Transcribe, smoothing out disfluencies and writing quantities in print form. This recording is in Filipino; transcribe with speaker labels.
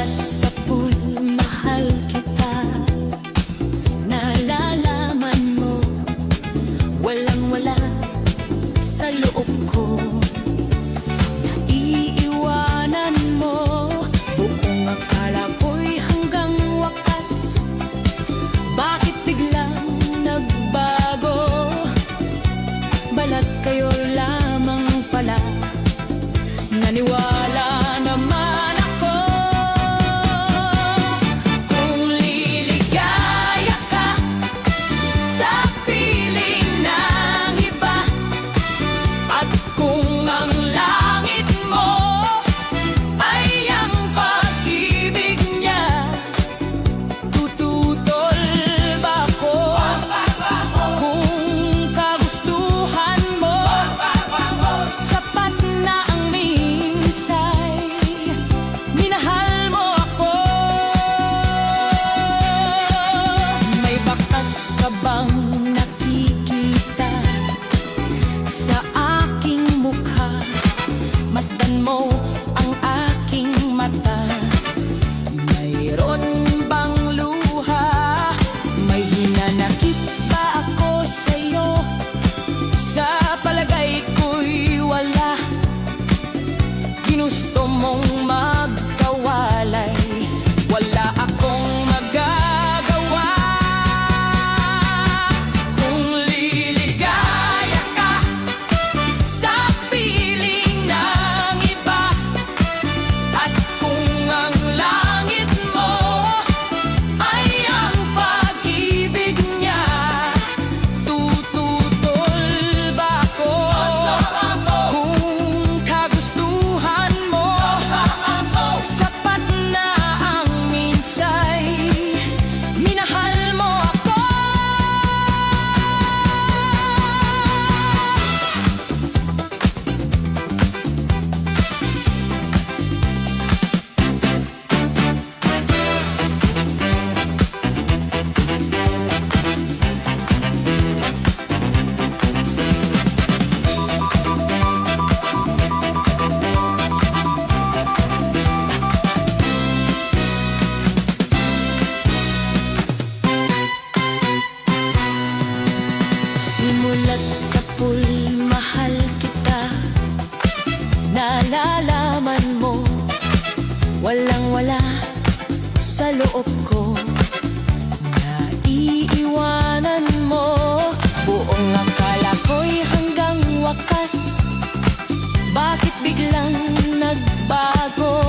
Speaker 1: Simulat sa pool, mahal kita. Nalalaman mo, walang-wala sa loob ko. Naiiwanan mo, buong akala ko'y hanggang wakas. Bakit biglang nagbago? Balat kayo lamang pala. Naniwala naman ako. Kung liligaya ka sa piling ng iba, at kung ang langit mo ay ang pag-ibig niya, tututol ba ako? Kung kagustuhan mo, sapat na ang minsay minahal mo ako. May bakas ka bang nakikita sa aking mukha? Masdan mo ang aking mata. Mayroon bang luha? May hinanakit ba ako sa'yo? Sa palagay ko'y wala. Ginusto mong magkawalay, wala akong magagawa. Kung liligaya ka sa piling ng iba, at kung ang langit mo ay ang pag-ibig niya, tututol ba ako? Kung kagustuhan mo, sapat na ang minsay minahal mo ako. Simulat sa pool, mahal kita. Nalalaman mo, walang-wala sa loob ko. Naiiwanan mo, buong akala ko'y hanggang wakas. Bakit biglang nagbago?